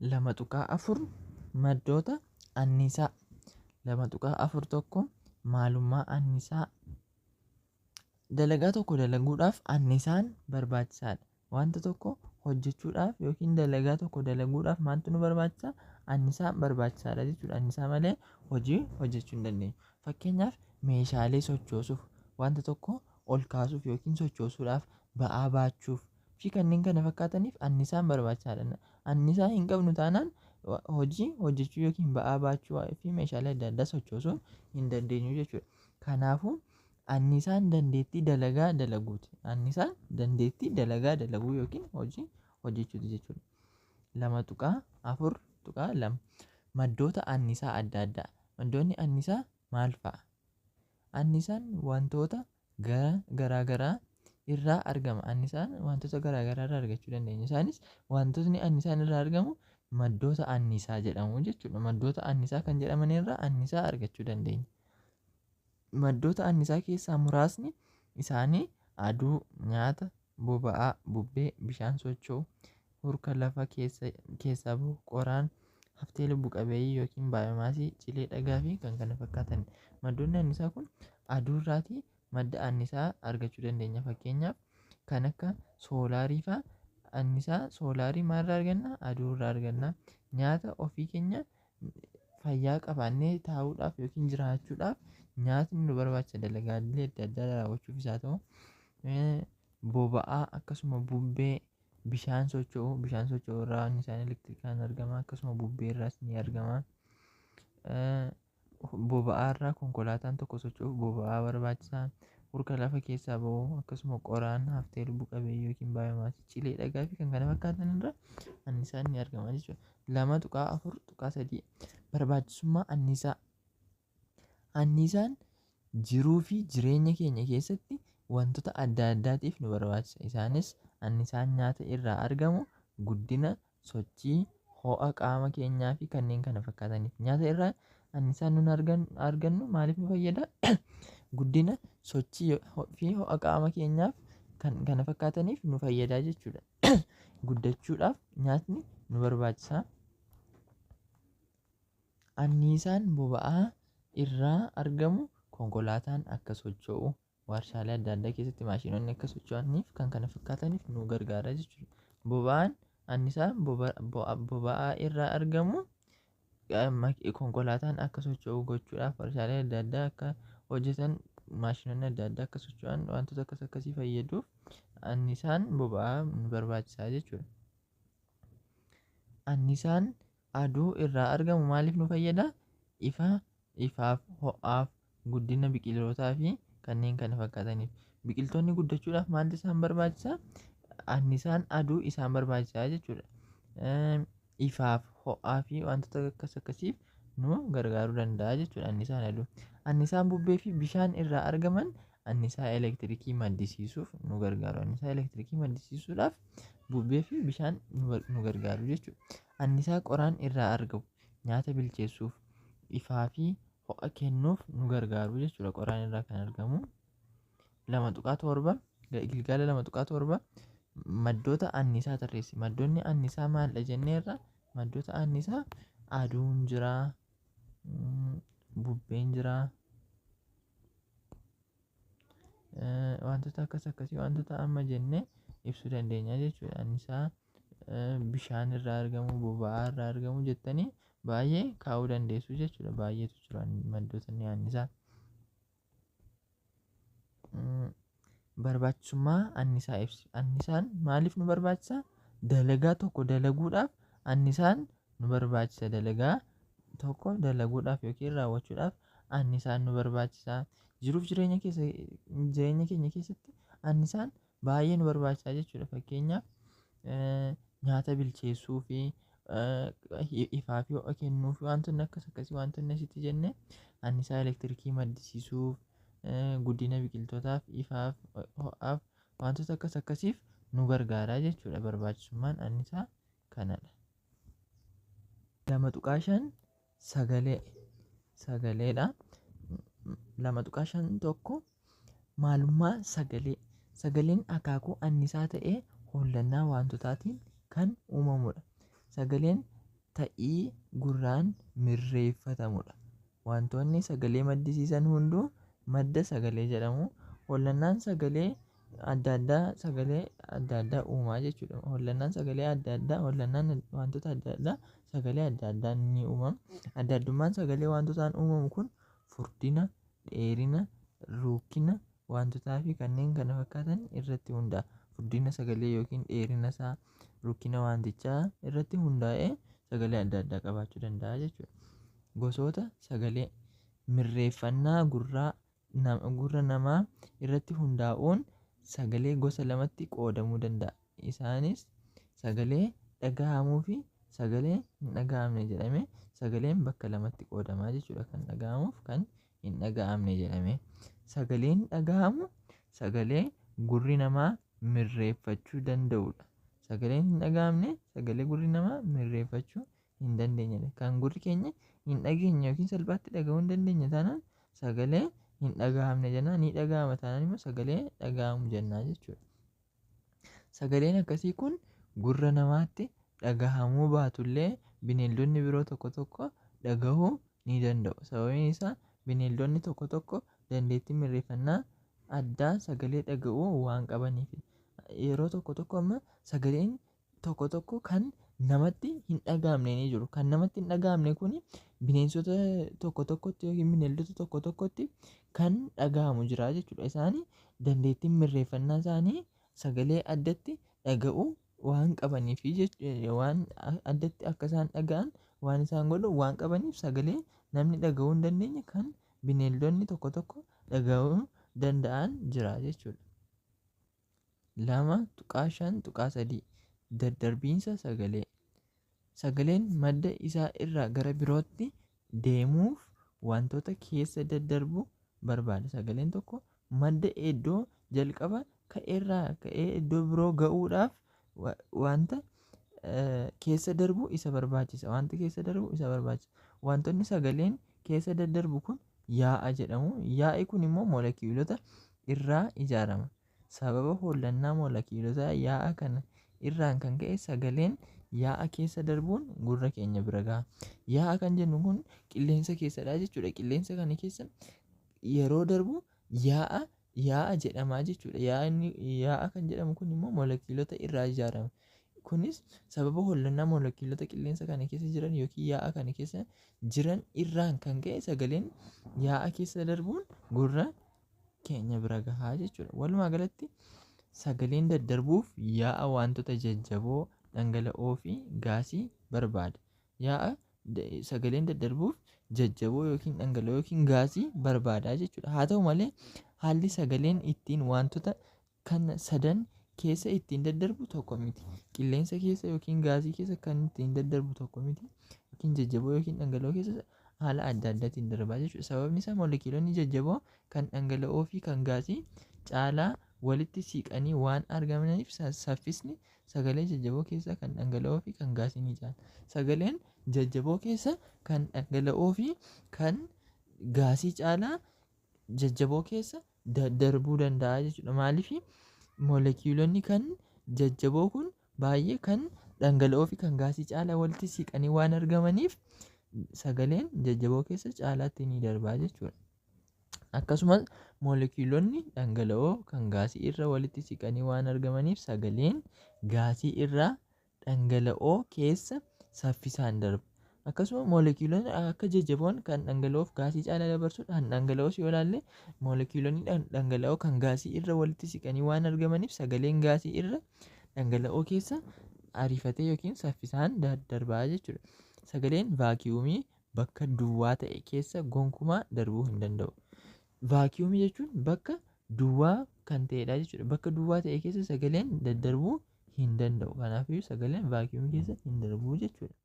2.4 maddoota anniisaa. 2.4 maalummaa anniisaa. Dalagaa tokko dalaguudhaaf anniisaan barbaachisaadha. Wanta tokko hojjechuudhaaf yookiin dalagaa tokko dalaguudhaaf maaltu nu barbaachisa? Anniisaan barbaachisaadha jechuudha. Anniisaa malee hojii hojjechuu hin dandeenyu. Fakkeenyaaf meeshaalee sochoosuuf, wanta tokko ol kaasuuf yookiin sochoosuudhaaf, ba'aa baachuuf fi kanneen kana fakkaataniif anniisaan barbaachisaadha. Anniisaa hin qabnu taanaan hojii hojjechuu yookiin ba'aa baachuu fi meeshaalee adda addaa sochoosuu hin dandeenyu jechuudha. Kanaafuu anniisaan dandeettii dalagaa dalaguuti. Anniisaan dandeettii dalagaa dalaguu yookiin hojii hojjechuuti jechuudha. 2.4.2 maddoota anniisaa adda addaa. Maddoonni anniisaa maal fa'a? Anniisaan wantoota garaa garaa irraa argama. Anniisaan wantoota garaa garaa irraa argachuu dandeenya. Isaanis wantootni anniisaan irraa argamu maddoota anniisaa jedhamu jechuudha. Maddoota anniisaa kan jedhaman irraa anniisaa argachuu dandeenya. Maddoota anniisaa keessaa muraasni isaanii aduu, nyaata, boba'aa, bubbee, bishaan socho'u, hurka lafa keessaa bu'u, qoraan, haftee lubbu qabeeyyii yookiin baayoomaasii, cilee dhagaa fi kan kana fakkaatan. Maddoonni anniisaa kun aduu irraatii madda anniisaa argachuu dandeenya. Fakkeenyaaf kan akka soolaarii fa'a. Anniisaa soolaarii maalirraa arganna? Aduu irraa arganna. Nyaata ofii keenya fayyaa qabaannee taa'uudhaaf yookiin jiraachuudhaaf nyaatni nu barbaachisa. Dalagaalee adda addaa raawwachuufis haa ta'u, boba'aa akkasuma bubbee, bishaan socho'u irraa anniisaan elektirikaan argama. Akkasuma bubbee irraas ni argama. Boba'aa irraa konkolaataan tokko socho'uuf boba'aa barbaachisaa. Hurka lafa keessaa bahu akkasuma qoraan, haftee lubbu qabeeyyii yookiin baayoomaasii, cilee dhagaa fi kan kana fakkaatan irraa anniisaan ni argama jechuudha. 2.4.3 barbaachisummaa anniisaa. Anniisaan jiruu fi jireenya keenya keessatti wantoota adda addaatiif nu barbaachisa. Isaanis anniisaan nyaata irraa argamu guddina, sochii, ho'a qaama keenyaa fi kanneen kana fakkaataniif. Nyaata irraa anniisaan nun argannu maaliif nu fayyada? Guddina, sochii fi ho'a qaama keenyaaf kan kana fakkaataniif nu fayyada jechuudha. Guddachuudhaaf nyaatni nu barbaachisa. Anniisaan boba'aa irraa argamu konkolaataan akka socho'u, warshaalee adda addaa keessatti maashinoonni akka socho'aniif kan kana fakkaataniif nu gargaara jechuudha. Boba'aan anniisaan boba'aa irraa argamu konkolaataan akka socho'u gochuudhaaf, warshaalee adda addaa akka hojjetan, maashinoonni adda addaa akka socho'an, wantoota akkasii fayyaduuf anniisaan boba'aa nu barbaachisaa jechuudha. Anniisaan aduu irraa argamu maaliif nu fayyada? Ifaaf, ho'aaf, guddina biqilootaa fi kanneen kana fakkaataniif. Biqiltoonni guddachuudhaaf maaltu isaan barbaachisa? Anniisaan aduu isaan barbaachisaa jechuudha. Ifaaf, ho'aa fi wantoota akkasiif nu gargaaruu danda'a jechuudha anniisaan aduu. Anniisaan bubbee fi bishaan irraa argaman anniisaa elektirikii maddisiisuuf nu gargaaru. Anniisaa elektirikii maddisiisuudhaaf bubbee fi bishaan nu gargaaru jechuudha. Anniisaa qoraan irraa argamu nyaata bilcheessuuf, ifaa fi ho'a kennuuf nu gargaaru jechuudha. Qoraan irraa kan argamu. 2.7 Gilgaala 2.7 maddoota anniisaa tarreessi. Maddoonni anniisaa maalidha jenneerra? Maddoota anniisaa aduun jira, bubbeen jira, wantoota akkasii wantoota amma jennee ibsuu dandeenya jechuudha. Anniisaa bishaan irraa argamu, boba'aa irraa argamu jettanii baay'ee kaa'uu dandeessu jechuudha. Baay'eetu jira maddoota anniisaa. Barbaachisummaa anniisaa ibsi. Anniisaan maaliif nu barbaachisa? Dalagaa tokko dalaguudhaaf anniisaan nu barbaachisa. Dalagaa tokko dalaguudhaaf yookiin raawwachuudhaaf anniisaan nu barbaachisa. Jiruuf jireenya keenya keessatti anniisaan baay'ee nu barbaachisa jechuudha. Fakkeenyaaf nyaata bilcheessuu fi ifaa fi ho'a kennuu fi wantoonni akkasii wantoonni asitti jenne anniisaa elektirikii maddisiisuuf, guddina biqiltootaaf, ifaaf, ho'aaf wantoota akkasiif nu gargaara jechuudha. Barbaachisummaan anniisaa kanadha. 2.5 Sagaleedha. 2.5 maalummaa sagalee. Sagaleen akaakuu anniisaa ta'ee hollannaa wantootaatiin kan uumamudha. Sagaleen ta'ii gurraan mirreeffatamudha. Wantoonni sagalee maddisiisan hunduu madda sagalee jedhamu. Hollannaan sagalee adda addaa uumaa jechuudha. Hollannaan sagalee adda addaa, hollannaan wantoota adda addaa sagalee adda addaa ni uumama. Adda addummaan sagalee wantootaan uumamu kun furdina, dheerina, rukkina wantootaa fi kanneen kana fakkaatan irratti hundaa'a. Furdina sagalee yookiin dheerina isaa, rukkina wantichaa irratti hundaa'ee sagalee adda addaa qabaachuu danda'a jechuudha. Gosoota sagalee mirreeffannaa gurra namaa irratti hundaa'uun sagalee gosa lamatti qoodamuu danda'a. Isaanis sagalee dhagahamuu fi sagalee hin dhagahamne jedhamee sagaleen bakka lamatti qoodamaa jechuudha. Kan dhagahamuuf kan hin dhagahamne jedhamee. Sagaleen dhagahamu sagalee gurri namaa mirreeffachuu danda'udha. Sagaleen hin dhagahamne sagalee gurri namaa mirreeffachuu hin dandeenyedha. Kan gurri keenya hin dhageenye yookiin salphaatti dhagahuu hin dandeenye taanaan sagalee hin dhagahamne jennaan. Ni dhagahama taanaan immoo sagalee dhagahamu jennaa jechuudha. Sagaleen akkasii kun gurra namaatti dhagahamuu baatullee bineeldonni biroo tokko tokko dhagahuu ni danda'u. Sababiin isaa bineeldonni tokko tokko dandeettii mirreeffannaa addaa sagalee dhagahuu waan qabaniif. Yeroo tokko tokko amma sagaleen tokko tokko kan namatti hin dhagahamne ni jiru. Kan namatti hin dhagahamne kun bineensota tokko tokkotti yookiin bineeldota tokko tokkotti kan dhagahamu jira jechuudha. Isaan dandeettiin mirreeffannaa isaanii sagalee addatti dhaga'uu waan qabaniif, waan addatti akka isaan dhaga'an waan isaan godhu waan qabaniif sagalee namni dhaga'uu hin dandeenye kan bineeldonni tokko tokko dhaga'uu danda'an jira jechuudha. 2.5.3 Daddarbiinsa sagalee. Sagaleen madda isaa irraa gara birootti deemuuf wantoota keessa daddarbuu barbaada. Sagaleen tokko madda iddoo jalqaba ka'eerraa ka'ee iddoo biroo ga'uudhaaf wanta keessa darbu isa barbaachisa. Wanta keessa darbu isa barbaachisa. Wantoonni sagaleen keessa daddarbu kun yaa'a jedhamu. Yaa'i kun immoo moolekiyuulota irraa ijaarama. Sababa hollannaa moolekiyuulota yaa'a kana irraan kan ka'e sagaleen yaa'a keessa darbuun gurra keenya bira gaha. Yaa'a kan jennu kun qilleensa keessadha jechuudha. Qilleensa kana keessa yeroo darbu yaa'a jedhama jechuudha. Yaa'a kan jedhamu kun immoo moolekiyuulota irraa ijaarama. Kunis sababa hollannaa moolekiyuulota qilleensa kana keessa jiran yookiin yaa'a kana keessa jiran irraan kan ka'e sagaleen yaa'a keessa darbuun gurra keenya bira gahaa jechuudha. Walumaa galatti sagaleen daddarbuuf yaa'a wantoota jajjaboo, dhangala'oo fi gaasii barbaada. Sagaleen daddarbuuf jajjaboo yookiin dhangala'oo yookiin gaasii barbaada jechuudha. Haa ta'u malee haalli sagaleen ittiin wantoota kan sadan keessa ittiin daddarbu tokko miti. Qilleensa keessa yookiin gaasii keessa kan ittiin daddarbu tokko miti. Yookiin jajjaboo yookiin dhangala'oo keessa haala adda addaatiin darbaa jechuudha. Sababni isaa moolekiyuulonni jajjaboo kan dhangala'oo fi kan gaasii caalaa walitti siqanii waan argamaniif saffisni sagalee jajjaboo keessa kan dhangala'oo fi kan gaasii ni caala. Sagaleen jajjaboo keessa kan dhangala'oo fi kan gaasii caalaa jajjaboo keessa daddarbuu danda'a jechuudha. Maaliif moolekiyuulonni kan jajjaboo kun baay'ee kan dhangala'oo fi kan gaasii caalaa walitti siqanii waan argamaniif sagaleen jajjaboo keessa caalaatti ni darbaa jechuudha. Akkasumas moolekiyuulonni dhangala'oo kan gaasii irra walitti siqanii waan argamaniif sagaleen gaasii irraa dhangala'oo keessa saffisaan darba. Akkasumas moolekiyuulonni akka jajjaboon kan dhangala'oo fi gaasii caalaa dabarsuudhaan dhangala'oos yoo ilaalle moolekiyuulonni dhangala'oo kan gaasii irra walitti siqanii waan argamaniif sagaleen gaasii irra dhangala'oo keessa ariifatee yookiin saffisaan daddarbaa jechuudha. Sagaleen vaakiyuumii bakka duwwaa ta'e keessa gonkumaa darbuu hin danda'u. Vaakiyuumii jechuun bakka duwwaa kan ta'edha jechuudha. Bakka duwwaa ta'e keessa sagaleen daddarbuu hin danda'u. Kanaafuu sagaleen vaakiyuumii keessa hin darbu jechuudha.